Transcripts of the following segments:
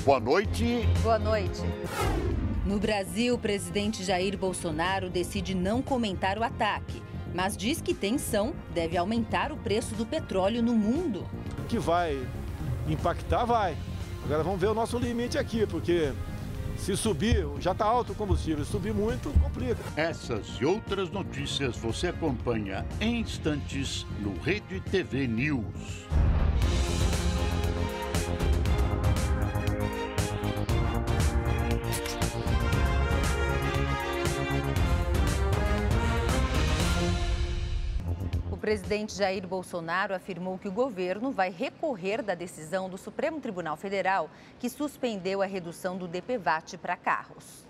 Boa noite. Boa noite. No Brasil, o presidente Jair Bolsonaro decide não comentar o ataque, mas diz que tensão deve aumentar o preço do petróleo no mundo. Que vai impactar, vai. Agora vamos ver o nosso limite aqui, porque se subir, já está alto o combustível, se subir muito, complica. Essas e outras notícias você acompanha em instantes no Rede TV News. O presidente Jair Bolsonaro afirmou que o governo vai recorrer da decisão do Supremo Tribunal Federal que suspendeu a redução do DPVAT para carros.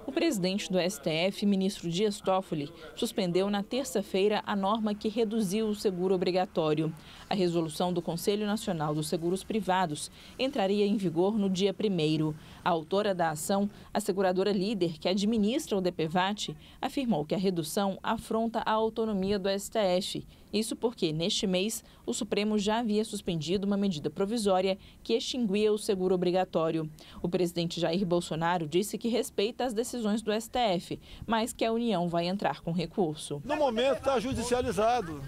O presidente do STF, ministro Dias Toffoli, suspendeu na terça-feira a norma que reduziu o seguro obrigatório. A resolução do Conselho Nacional dos Seguros Privados entraria em vigor no dia 1º. A autora da ação, a seguradora Líder, que administra o DPVAT, afirmou que a redução afronta a autonomia do STF. Isso porque, neste mês, o Supremo já havia suspendido uma medida provisória que extinguia o seguro obrigatório. O presidente Jair Bolsonaro disse que respeita as decisões do STF, mas que a União vai entrar com recurso. No momento está judicializado.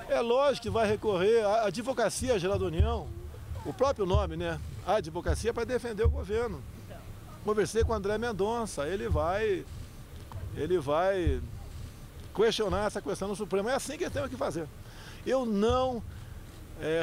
É lógico que vai recorrer à Advocacia Geral da União, o próprio nome, né? A advocacia para defender o governo. Conversei com o André Mendonça, ele vai questionar essa questão no Supremo. É assim que ele tem que fazer. Eu não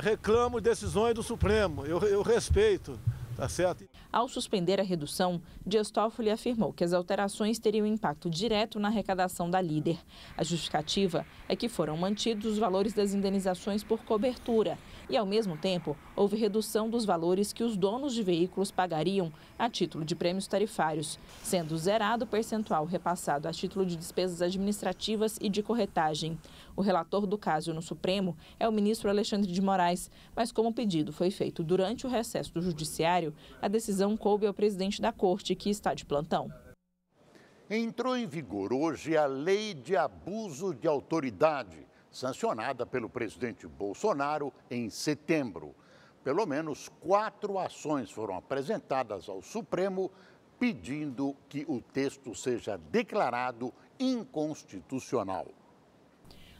reclamo decisões do Supremo, eu respeito, tá certo? Ao suspender a redução, Dias Toffoli afirmou que as alterações teriam impacto direto na arrecadação da Líder. A justificativa é que foram mantidos os valores das indenizações por cobertura e, ao mesmo tempo, houve redução dos valores que os donos de veículos pagariam a título de prêmios tarifários, sendo zerado o percentual repassado a título de despesas administrativas e de corretagem. O relator do caso no Supremo é o ministro Alexandre de Moraes, mas como o pedido foi feito durante o recesso do Judiciário, a decisão coube ao presidente da Corte, que está de plantão. Entrou em vigor hoje a Lei de Abuso de Autoridade, sancionada pelo presidente Bolsonaro em setembro. Pelo menos 4 ações foram apresentadas ao Supremo pedindo que o texto seja declarado inconstitucional.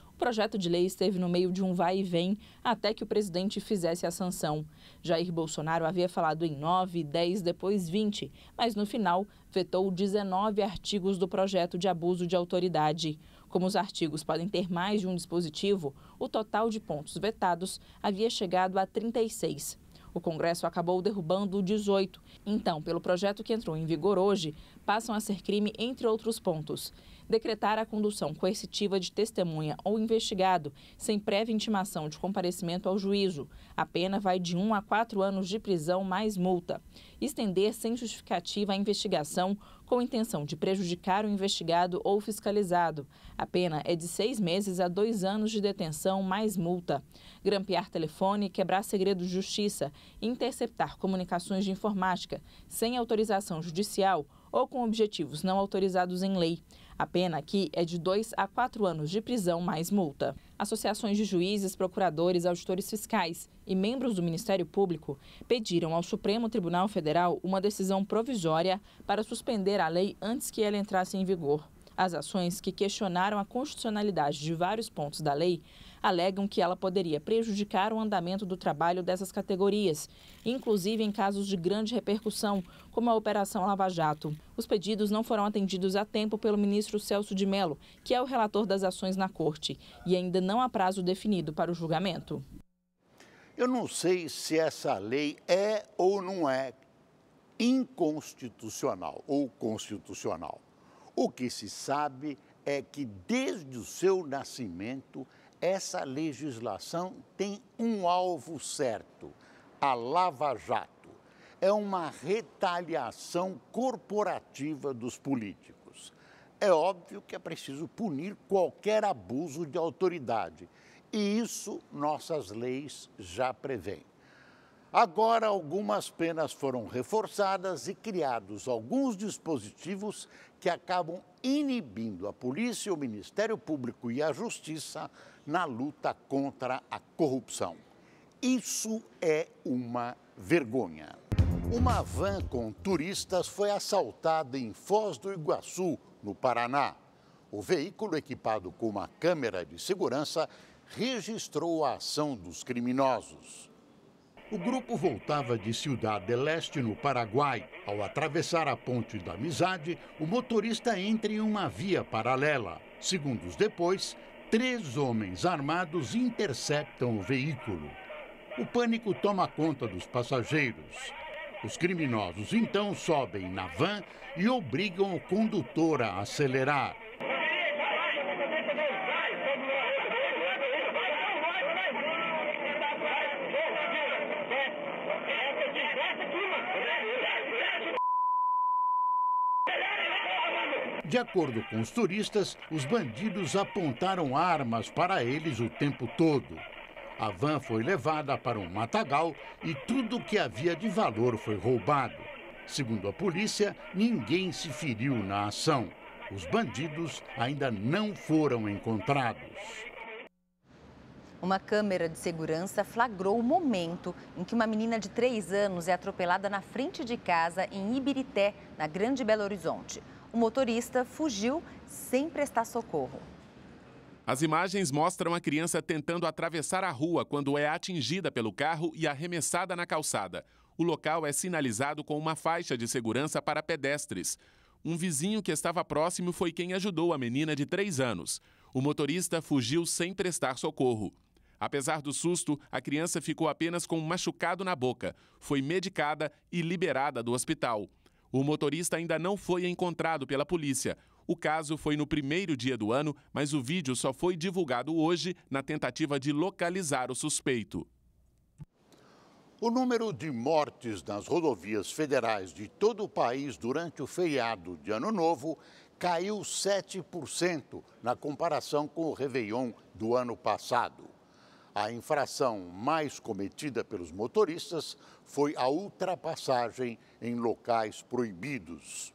O projeto de lei esteve no meio de um vai e vem até que o presidente fizesse a sanção. Jair Bolsonaro havia falado em 9, 10, depois 20, mas no final vetou 19 artigos do projeto de abuso de autoridade. Como os artigos podem ter mais de um dispositivo, o total de pontos vetados havia chegado a 36. O Congresso acabou derrubando 18. Então, pelo projeto que entrou em vigor hoje, passam a ser crime, entre outros pontos: decretar a condução coercitiva de testemunha ou investigado sem prévia intimação de comparecimento ao juízo. A pena vai de 1 a 4 anos de prisão mais multa. Estender sem justificativa a investigação com intenção de prejudicar o investigado ou fiscalizado. A pena é de 6 meses a 2 anos de detenção mais multa. Grampear telefone, quebrar segredo de justiça, interceptar comunicações de informática sem autorização judicial ou com objetivos não autorizados em lei. A pena aqui é de 2 a 4 anos de prisão mais multa. Associações de juízes, procuradores, auditores fiscais e membros do Ministério Público pediram ao Supremo Tribunal Federal uma decisão provisória para suspender a lei antes que ela entrasse em vigor. As ações, que questionaram a constitucionalidade de vários pontos da lei, alegam que ela poderia prejudicar o andamento do trabalho dessas categorias, inclusive em casos de grande repercussão, como a Operação Lava Jato. Os pedidos não foram atendidos a tempo pelo ministro Celso de Mello, que é o relator das ações na Corte, e ainda não há prazo definido para o julgamento. Eu não sei se essa lei é ou não é inconstitucional ou constitucional. O que se sabe é que, desde o seu nascimento, essa legislação tem um alvo certo: a Lava Jato. É uma retaliação corporativa dos políticos. É óbvio que é preciso punir qualquer abuso de autoridade, e isso nossas leis já prevêem. Agora, algumas penas foram reforçadas e criados alguns dispositivos que acabam inibindo a polícia, o Ministério Público e a Justiça na luta contra a corrupção. Isso é uma vergonha. Uma van com turistas foi assaltada em Foz do Iguaçu, no Paraná. O veículo, equipado com uma câmera de segurança, registrou a ação dos criminosos. O grupo voltava de Ciudad del Este, no Paraguai. Ao atravessar a Ponte da Amizade, o motorista entra em uma via paralela. Segundos depois, 3 homens armados interceptam o veículo. O pânico toma conta dos passageiros. Os criminosos então sobem na van e obrigam o condutor a acelerar. De acordo com os turistas, os bandidos apontaram armas para eles o tempo todo. A van foi levada para um matagal e tudo que havia de valor foi roubado. Segundo a polícia, ninguém se feriu na ação. Os bandidos ainda não foram encontrados. Uma câmera de segurança flagrou o momento em que uma menina de 3 anos é atropelada na frente de casa em Ibirité, na Grande Belo Horizonte. O motorista fugiu sem prestar socorro. As imagens mostram a criança tentando atravessar a rua quando é atingida pelo carro e arremessada na calçada. O local é sinalizado com uma faixa de segurança para pedestres. Um vizinho que estava próximo foi quem ajudou a menina de 3 anos. O motorista fugiu sem prestar socorro. Apesar do susto, a criança ficou apenas com um machucado na boca. Foi medicada e liberada do hospital. O motorista ainda não foi encontrado pela polícia. O caso foi no primeiro dia do ano, mas o vídeo só foi divulgado hoje na tentativa de localizar o suspeito. O número de mortes nas rodovias federais de todo o país durante o feriado de Ano Novo caiu 7% na comparação com o Réveillon do ano passado. A infração mais cometida pelos motoristas foi a ultrapassagem em locais proibidos.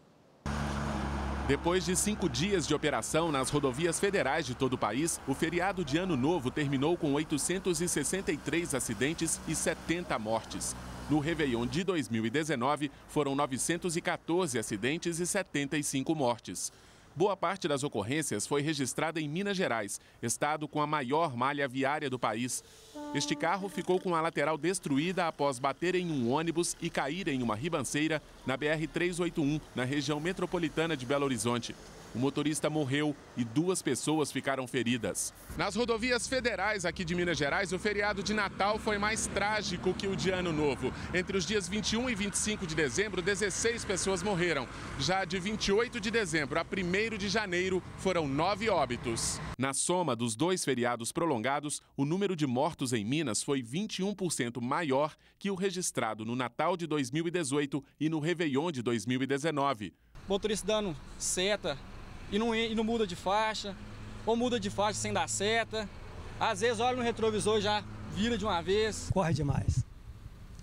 Depois de 5 dias de operação nas rodovias federais de todo o país, o feriado de Ano Novo terminou com 863 acidentes e 70 mortes. No Réveillon de 2019, foram 914 acidentes e 75 mortes. Boa parte das ocorrências foi registrada em Minas Gerais, estado com a maior malha viária do país. Este carro ficou com a lateral destruída após bater em um ônibus e cair em uma ribanceira na BR-381, na região metropolitana de Belo Horizonte. O motorista morreu e 2 pessoas ficaram feridas. Nas rodovias federais aqui de Minas Gerais, o feriado de Natal foi mais trágico que o de Ano Novo. Entre os dias 21 e 25 de dezembro, 16 pessoas morreram. Já de 28 de dezembro a 1º de janeiro, foram 9 óbitos. Na soma dos 2 feriados prolongados, o número de mortos em Minas foi 21% maior que o registrado no Natal de 2018 e no Réveillon de 2019. Motorista dando seta e não muda de faixa, ou muda de faixa sem dar seta. Às vezes olha no retrovisor e já vira de uma vez. Corre demais,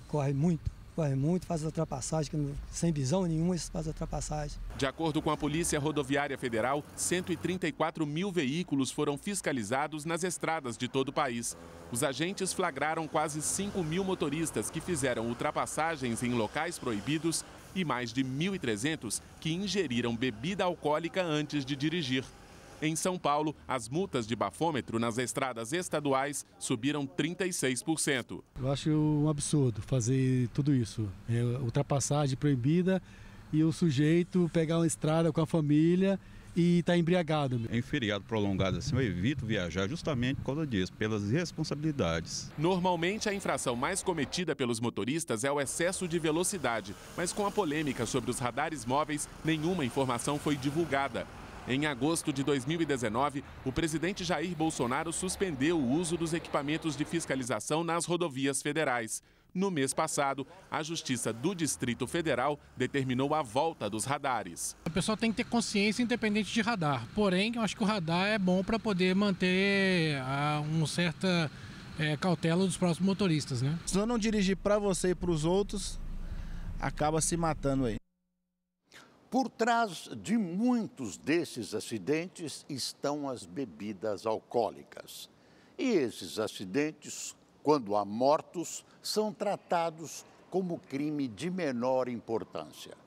corre muito, faz ultrapassagem, sem visão nenhuma, faz ultrapassagem. De acordo com a Polícia Rodoviária Federal, 134 mil veículos foram fiscalizados nas estradas de todo o país. Os agentes flagraram quase 5 mil motoristas que fizeram ultrapassagens em locais proibidos e mais de 1.300 que ingeriram bebida alcoólica antes de dirigir. Em São Paulo, as multas de bafômetro nas estradas estaduais subiram 36%. Eu acho um absurdo fazer tudo isso. Ultrapassagem proibida e o sujeito pegar uma estrada com a família e está embriagado. Em feriado prolongado assim, eu evito viajar justamente por causa disso, pelas responsabilidades. Normalmente, a infração mais cometida pelos motoristas é o excesso de velocidade, mas com a polêmica sobre os radares móveis, nenhuma informação foi divulgada. Em agosto de 2019, o presidente Jair Bolsonaro suspendeu o uso dos equipamentos de fiscalização nas rodovias federais. No mês passado, a Justiça do Distrito Federal determinou a volta dos radares. A pessoa tem que ter consciência independente de radar. Porém, eu acho que o radar é bom para poder manter uma certa cautela dos próximos motoristas, né? Se eu não dirigir para você e para os outros, acaba se matando aí. Por trás de muitos desses acidentes estão as bebidas alcoólicas. E esses acidentes Quando há mortos, são tratados como crime de menor importância.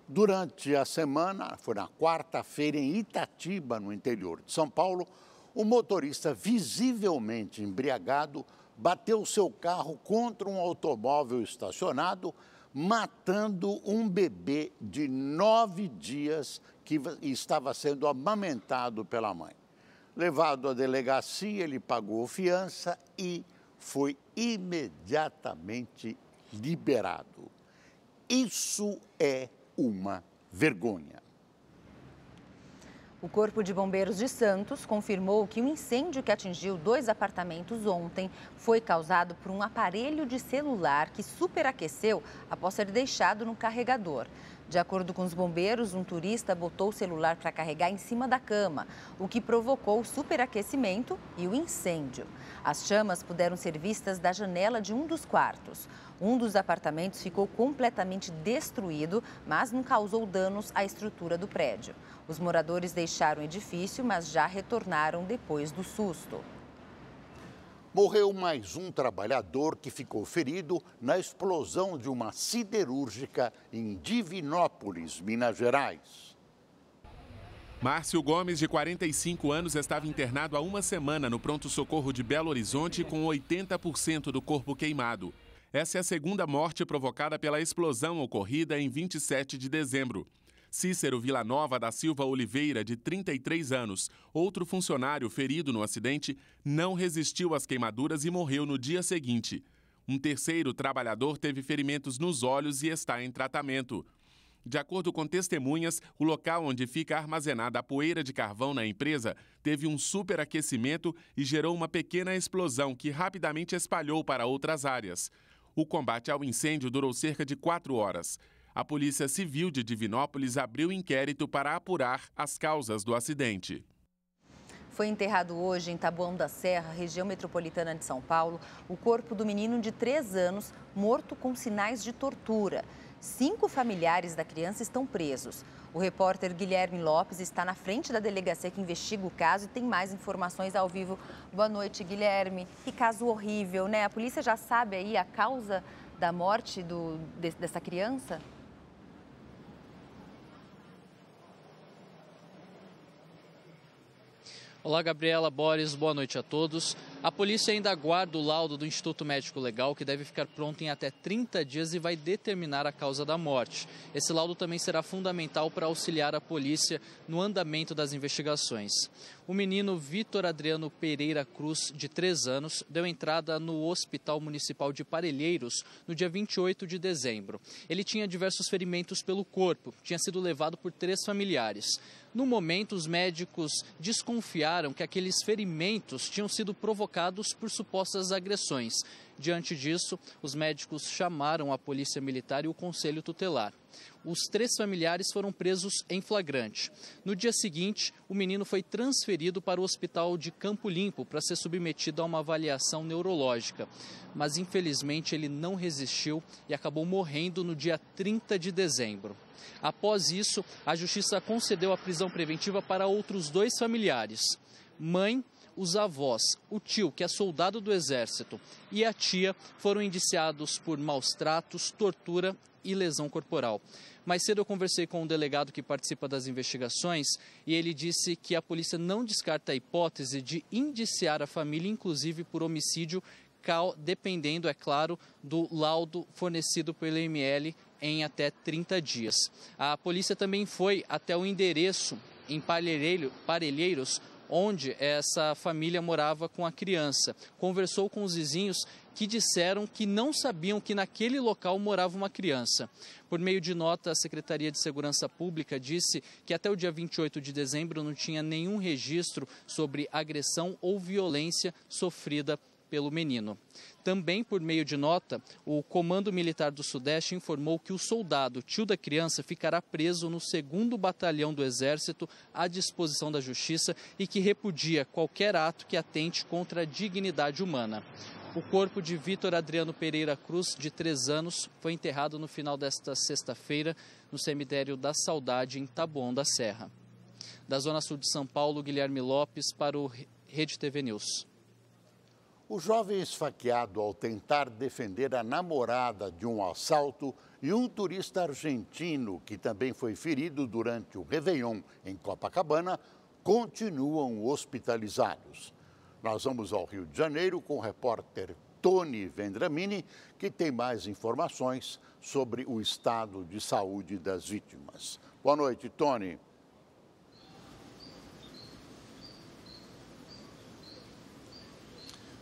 Durante a semana, foi na quarta-feira em Itatiba, no interior de São Paulo, o motorista visivelmente embriagado bateu seu carro contra um automóvel estacionado, matando um bebê de 9 dias que estava sendo amamentado pela mãe. Levado à delegacia, ele pagou fiança e foi imediatamente liberado. Isso é uma vergonha. O Corpo de Bombeiros de Santos confirmou que o incêndio que atingiu 2 apartamentos ontem foi causado por um aparelho de celular que superaqueceu após ser deixado no carregador. De acordo com os bombeiros, um turista botou o celular para carregar em cima da cama, o que provocou o superaquecimento e o incêndio. As chamas puderam ser vistas da janela de um dos quartos. Um dos apartamentos ficou completamente destruído, mas não causou danos à estrutura do prédio. Os moradores deixaram o edifício, mas já retornaram depois do susto. Morreu mais um trabalhador que ficou ferido na explosão de uma siderúrgica em Divinópolis, Minas Gerais. Márcio Gomes, de 45 anos, estava internado há uma semana no pronto-socorro de Belo Horizonte com 80% do corpo queimado. Essa é a segunda morte provocada pela explosão ocorrida em 27 de dezembro. Cícero Villanova da Silva Oliveira, de 33 anos, outro funcionário ferido no acidente, não resistiu às queimaduras e morreu no dia seguinte. Um terceiro trabalhador teve ferimentos nos olhos e está em tratamento. De acordo com testemunhas, o local onde fica armazenada a poeira de carvão na empresa teve um superaquecimento e gerou uma pequena explosão que rapidamente espalhou para outras áreas. O combate ao incêndio durou cerca de 4 horas. A Polícia Civil de Divinópolis abriu inquérito para apurar as causas do acidente. Foi enterrado hoje em Taboão da Serra, região metropolitana de São Paulo, o corpo do menino de 3 anos, morto com sinais de tortura. 5 familiares da criança estão presos. O repórter Guilherme Lopes está na frente da delegacia que investiga o caso e tem mais informações ao vivo. Boa noite, Guilherme. Que caso horrível, né? A polícia já sabe aí a causa da morte dessa criança? Olá, Gabriela, Boris, boa noite a todos. A polícia ainda aguarda o laudo do Instituto Médico Legal, que deve ficar pronto em até 30 dias e vai determinar a causa da morte. Esse laudo também será fundamental para auxiliar a polícia no andamento das investigações. O menino Vitor Adriano Pereira Cruz, de 3 anos, deu entrada no Hospital Municipal de Parelheiros no dia 28 de dezembro. Ele tinha diversos ferimentos pelo corpo, tinha sido levado por 3 familiares. No momento, os médicos desconfiaram que aqueles ferimentos tinham sido provocados por supostas agressões. Diante disso, os médicos chamaram a Polícia Militar e o Conselho Tutelar. Os 3 familiares foram presos em flagrante. No dia seguinte, o menino foi transferido para o Hospital de Campo Limpo para ser submetido a uma avaliação neurológica. Mas, infelizmente, ele não resistiu e acabou morrendo no dia 30 de dezembro. Após isso, a Justiça concedeu a prisão preventiva para outros 2 familiares. Mãe, os avós, o tio, que é soldado do Exército, e a tia foram indiciados por maus tratos, tortura e lesão corporal. Mais cedo eu conversei com um delegado que participa das investigações e ele disse que a polícia não descarta a hipótese de indiciar a família, inclusive por homicídio, dependendo, é claro, do laudo fornecido pelo IML em até 30 dias. A polícia também foi até o endereço em Parelheiros, onde essa família morava com a criança. Conversou com os vizinhos que disseram que não sabiam que naquele local morava uma criança. Por meio de nota, a Secretaria de Segurança Pública disse que até o dia 28 de dezembro não tinha nenhum registro sobre agressão ou violência sofrida pelo menino. Também por meio de nota, o Comando Militar do Sudeste informou que o soldado, tio da criança, ficará preso no 2º Batalhão do Exército à disposição da Justiça e que repudia qualquer ato que atente contra a dignidade humana. O corpo de Vitor Adriano Pereira Cruz, de 3 anos, foi enterrado no final desta sexta-feira no cemitério da Saudade, em Taboão da Serra. Da Zona Sul de São Paulo, Guilherme Lopes para o Rede TV News. O jovem esfaqueado ao tentar defender a namorada de um assalto e um turista argentino que também foi ferido durante o Réveillon em Copacabana continuam hospitalizados. Nós vamos ao Rio de Janeiro com o repórter Tony Vendramini, que tem mais informações sobre o estado de saúde das vítimas. Boa noite, Tony.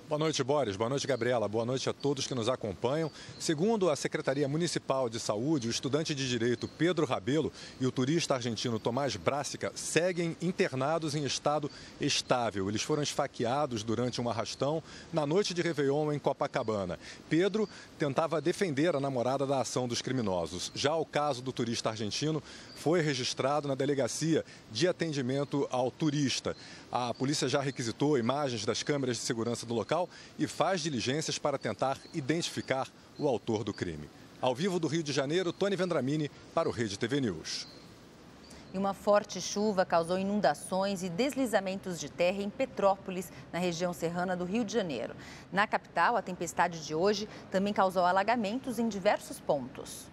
Boa noite, Boris. Boa noite, Gabriela. Boa noite a todos que nos acompanham. Segundo a Secretaria Municipal de Saúde, o estudante de Direito Pedro Rabelo e o turista argentino Tomás Brássica seguem internados em estado estável. Eles foram esfaqueados durante um arrastão na noite de Réveillon em Copacabana. Pedro tentava defender a namorada da ação dos criminosos. Já o caso do turista argentino foi registrado na Delegacia de Atendimento ao Turista. A polícia já requisitou imagens das câmeras de segurança do local e faz diligências para tentar identificar o autor do crime. Ao vivo do Rio de Janeiro, Tony Vendramini para o Rede TV News. E uma forte chuva causou inundações e deslizamentos de terra em Petrópolis, na região serrana do Rio de Janeiro. Na capital, a tempestade de hoje também causou alagamentos em diversos pontos.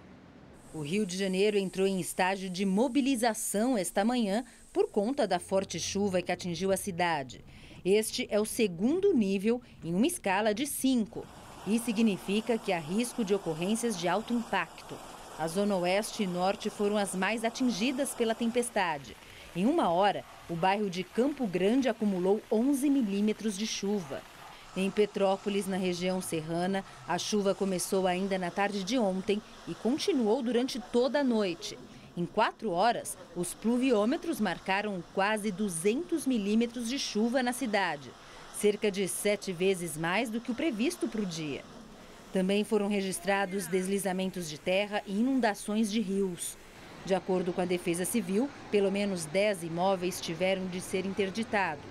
O Rio de Janeiro entrou em estágio de mobilização esta manhã por conta da forte chuva que atingiu a cidade. Este é o segundo nível em uma escala de 5 e significa que há risco de ocorrências de alto impacto. A zona oeste e norte foram as mais atingidas pela tempestade. Em uma hora, o bairro de Campo Grande acumulou 11 milímetros de chuva. Em Petrópolis, na região serrana, a chuva começou ainda na tarde de ontem e continuou durante toda a noite. Em 4 horas, os pluviômetros marcaram quase 200 milímetros de chuva na cidade, cerca de 7 vezes mais do que o previsto para o dia. Também foram registrados deslizamentos de terra e inundações de rios. De acordo com a Defesa Civil, pelo menos 10 imóveis tiveram de ser interditados.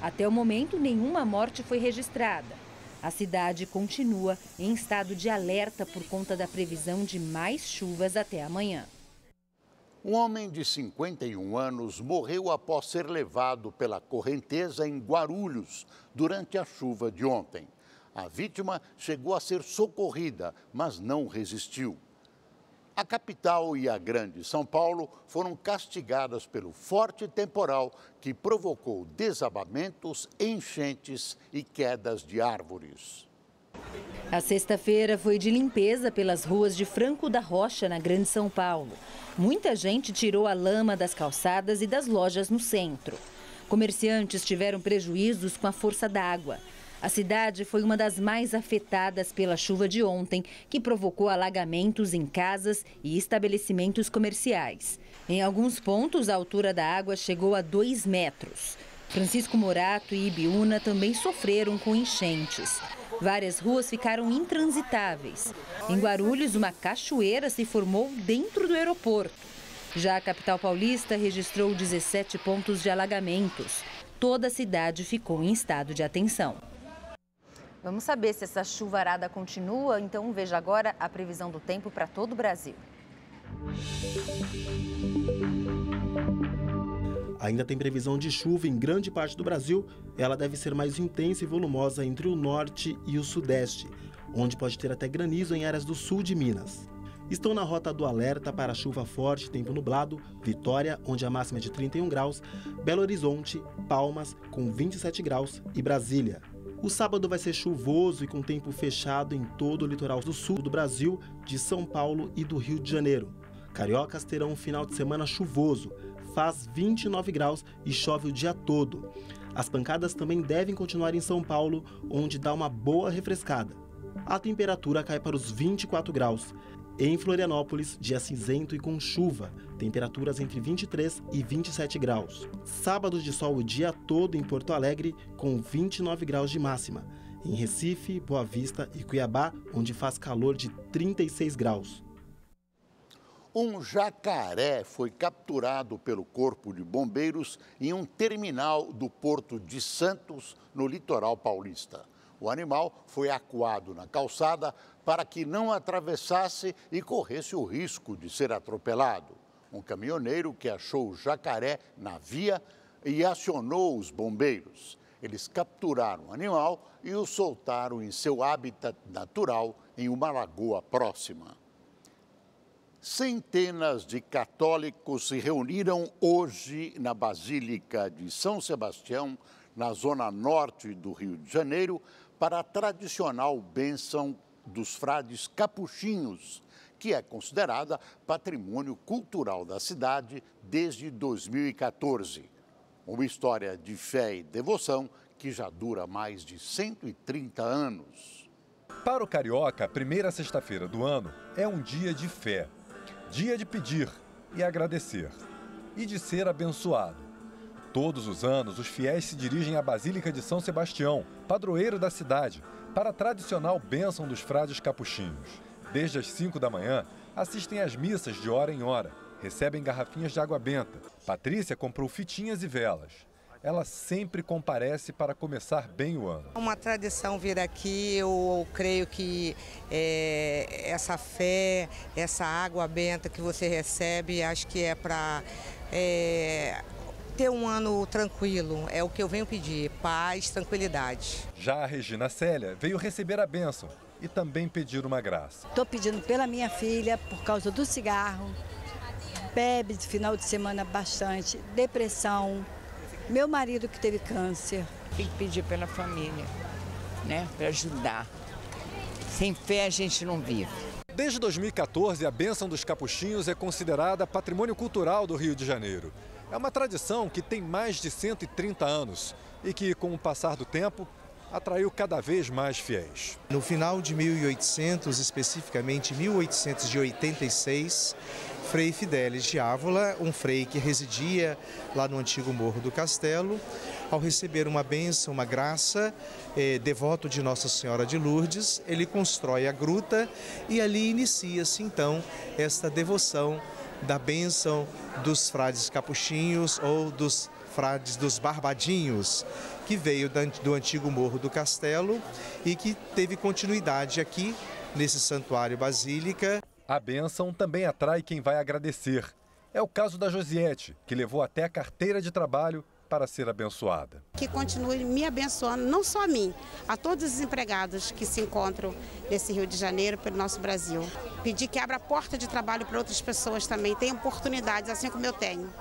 Até o momento, nenhuma morte foi registrada. A cidade continua em estado de alerta por conta da previsão de mais chuvas até amanhã. Um homem de 51 anos morreu após ser levado pela correnteza em Guarulhos durante a chuva de ontem. A vítima chegou a ser socorrida, mas não resistiu. A capital e a grande São Paulo foram castigadas pelo forte temporal que provocou desabamentos, enchentes e quedas de árvores. A sexta-feira foi de limpeza pelas ruas de Franco da Rocha, na Grande São Paulo. Muita gente tirou a lama das calçadas e das lojas no centro. Comerciantes tiveram prejuízos com a força da água. A cidade foi uma das mais afetadas pela chuva de ontem, que provocou alagamentos em casas e estabelecimentos comerciais. Em alguns pontos, a altura da água chegou a 2 metros. Francisco Morato e Ibiúna também sofreram com enchentes. Várias ruas ficaram intransitáveis. Em Guarulhos, uma cachoeira se formou dentro do aeroporto. Já a capital paulista registrou 17 pontos de alagamentos. Toda a cidade ficou em estado de atenção. Vamos saber se essa chuvarada continua, então veja agora a previsão do tempo para todo o Brasil. Ainda tem previsão de chuva em grande parte do Brasil. Ela deve ser mais intensa e volumosa entre o norte e o sudeste, onde pode ter até granizo em áreas do sul de Minas. Estão na rota do alerta para chuva forte, tempo nublado, Vitória, onde a máxima é de 31 graus, Belo Horizonte, Palmas, com 27 graus e Brasília. O sábado vai ser chuvoso e com tempo fechado em todo o litoral do sul do Brasil, de São Paulo e do Rio de Janeiro. Cariocas terão um final de semana chuvoso. Faz 29 graus e chove o dia todo. As pancadas também devem continuar em São Paulo, onde dá uma boa refrescada. A temperatura cai para os 24 graus. Em Florianópolis, dia cinzento e com chuva, temperaturas entre 23 e 27 graus. Sábado de sol o dia todo em Porto Alegre, com 29 graus de máxima. Em Recife, Boa Vista e Cuiabá, onde faz calor de 36 graus. Um jacaré foi capturado pelo Corpo de Bombeiros em um terminal do Porto de Santos, no litoral paulista. O animal foi acuado na calçada para que não atravessasse e corresse o risco de ser atropelado. Um caminhoneiro que achou o jacaré na via e acionou os bombeiros. Eles capturaram o animal e o soltaram em seu habitat natural em uma lagoa próxima. Centenas de católicos se reuniram hoje na Basílica de São Sebastião, na zona norte do Rio de Janeiro, para a tradicional bênção dos frades capuchinhos, que é considerada patrimônio cultural da cidade desde 2014. Uma história de fé e devoção que já dura mais de 130 anos. Para o carioca, a primeira sexta-feira do ano é um dia de fé. Dia de pedir e agradecer. E de ser abençoado. Todos os anos, os fiéis se dirigem à Basílica de São Sebastião, padroeiro da cidade, para a tradicional bênção dos frades capuchinhos. Desde as 5 da manhã, assistem às missas de hora em hora, recebem garrafinhas de água benta. Patrícia comprou fitinhas e velas. Ela sempre comparece para começar bem o ano. É uma tradição vir aqui, eu creio que essa fé, essa água benta que você recebe, acho que é para ter um ano tranquilo, é o que eu venho pedir, paz, tranquilidade. Já a Regina Célia veio receber a bênção e também pedir uma graça. Estou pedindo pela minha filha, por causa do cigarro, bebe de final de semana bastante, depressão. Meu marido que teve câncer. Tem que pedir pela família, né? Para ajudar. Sem fé a gente não vive. Desde 2014, a bênção dos capuchinhos é considerada patrimônio cultural do Rio de Janeiro. É uma tradição que tem mais de 130 anos e que, com o passar do tempo, atraiu cada vez mais fiéis. No final de 1800, especificamente 1886, Frei Fidelis de Ávola, um frei que residia lá no antigo Morro do Castelo, ao receber uma bênção, uma graça, devoto de Nossa Senhora de Lourdes, ele constrói a gruta e ali inicia-se então esta devoção da bênção dos frades capuchinhos ou dos frades dos barbadinhos, que veio do antigo Morro do Castelo e que teve continuidade aqui nesse santuário basílica. A bênção também atrai quem vai agradecer. É o caso da Josiete, que levou até a carteira de trabalho para ser abençoada. Que continue me abençoando, não só a mim, a todos os empregados que se encontram nesse Rio de Janeiro, pelo nosso Brasil. Pedir que abra a porta de trabalho para outras pessoas também, tenham oportunidades, assim como eu tenho.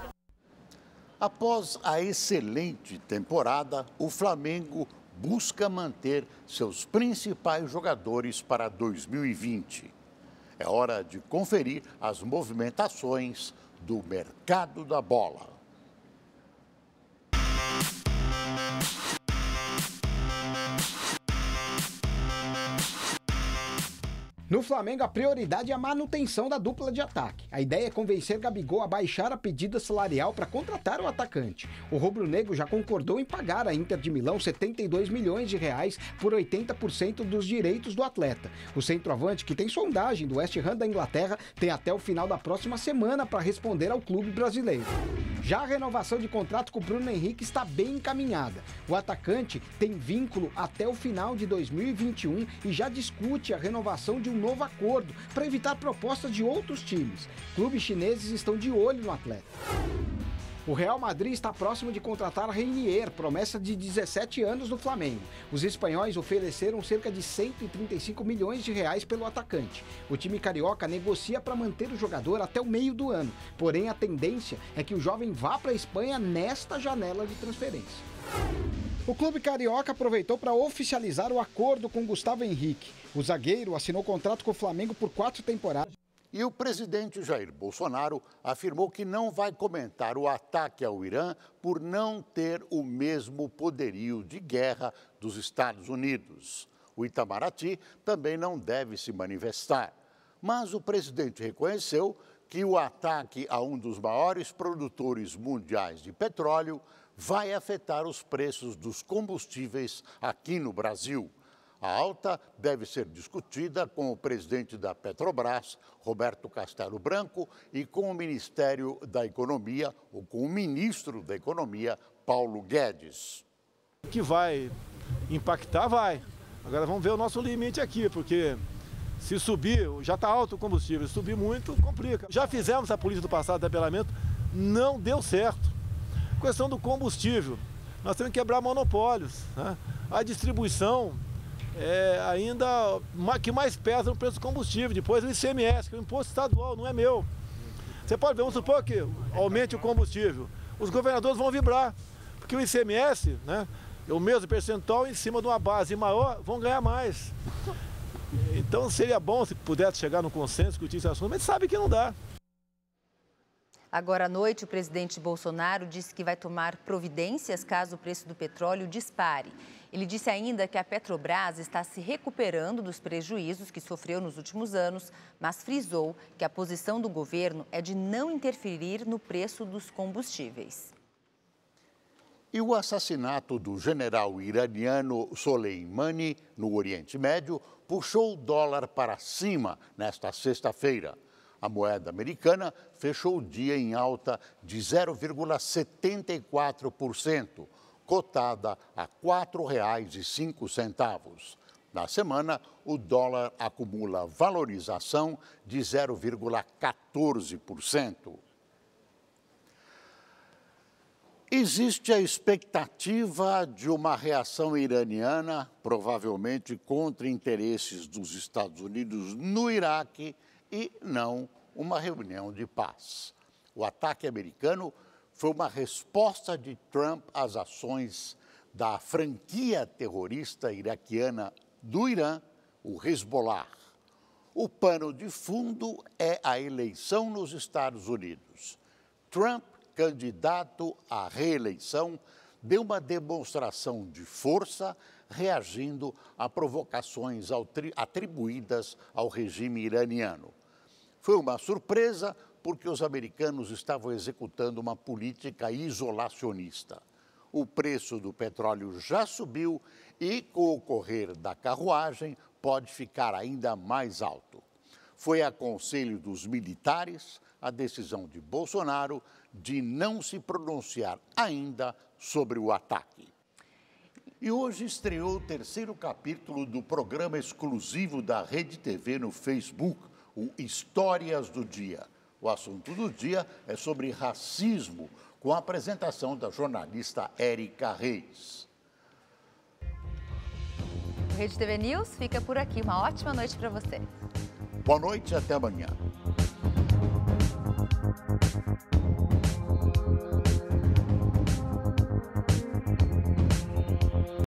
Após a excelente temporada, o Flamengo busca manter seus principais jogadores para 2020. É hora de conferir as movimentações do mercado da bola. No Flamengo, a prioridade é a manutenção da dupla de ataque. A ideia é convencer Gabigol a baixar a pedida salarial para contratar o atacante. O rubro-negro já concordou em pagar a Inter de Milão 72 milhões de reais por 80% dos direitos do atleta. O centroavante, que tem sondagem do West Ham da Inglaterra, tem até o final da próxima semana para responder ao clube brasileiro. Já a renovação de contrato com o Bruno Henrique está bem encaminhada. O atacante tem vínculo até o final de 2021 e já discute a renovação de um novo acordo para evitar propostas de outros times. Clubes chineses estão de olho no atleta. O Real Madrid está próximo de contratar Reinier, promessa de 17 anos do Flamengo. Os espanhóis ofereceram cerca de 135 milhões de reais pelo atacante. O time carioca negocia para manter o jogador até o meio do ano, porém a tendência é que o jovem vá para a Espanha nesta janela de transferência. O clube carioca aproveitou para oficializar o acordo com Gustavo Henrique. O zagueiro assinou contrato com o Flamengo por 4 temporadas. E o presidente Jair Bolsonaro afirmou que não vai comentar o ataque ao Irã por não ter o mesmo poderio de guerra dos Estados Unidos. O Itamaraty também não deve se manifestar. Mas o presidente reconheceu que o ataque a um dos maiores produtores mundiais de petróleo vai afetar os preços dos combustíveis aqui no Brasil. A alta deve ser discutida com o presidente da Petrobras, Roberto Castelo Branco, e com o Ministério da Economia, ou com o ministro da Economia, Paulo Guedes. Que vai impactar, vai. Agora vamos ver o nosso limite aqui, porque se subir, já está alto o combustível, se subir muito, complica. Já fizemos a política do passado de tabelamento, não deu certo. Questão do combustível. Nós temos que quebrar monopólios, né? A distribuição é ainda que mais pesa no preço do combustível. Depois o ICMS, que é o imposto estadual, não é meu. Você pode ver, vamos supor que aumente o combustível. Os governadores vão vibrar, porque o ICMS, né, é o mesmo percentual em cima de uma base maior, vão ganhar mais. Então seria bom se pudesse chegar no consenso, discutir esse assunto, mas sabe que não dá. Agora à noite, o presidente Bolsonaro disse que vai tomar providências caso o preço do petróleo dispare. Ele disse ainda que a Petrobras está se recuperando dos prejuízos que sofreu nos últimos anos, mas frisou que a posição do governo é de não interferir no preço dos combustíveis. E o assassinato do general iraniano Soleimani no Oriente Médio puxou o dólar para cima nesta sexta-feira. A moeda americana fechou o dia em alta de 0,74%, cotada a R$ 4,05. Na semana, o dólar acumula valorização de 0,14%. Existe a expectativa de uma reação iraniana, provavelmente contra interesses dos Estados Unidos no Iraque, e não uma reunião de paz. O ataque americano foi uma resposta de Trump às ações da franquia terrorista iraquiana do Irã, o Hezbollah. O pano de fundo é a eleição nos Estados Unidos. Trump, candidato à reeleição, deu uma demonstração de força reagindo a provocações atribuídas ao regime iraniano. Foi uma surpresa porque os americanos estavam executando uma política isolacionista. O preço do petróleo já subiu e, com o correr da carruagem, pode ficar ainda mais alto. Foi a conselho dos militares a decisão de Bolsonaro de não se pronunciar ainda sobre o ataque. E hoje estreou o terceiro capítulo do programa exclusivo da Rede TV no Facebook, o Histórias do Dia. O assunto do dia é sobre racismo, com a apresentação da jornalista Érica Reis. O Rede TV News fica por aqui. Uma ótima noite para você. Boa noite e até amanhã.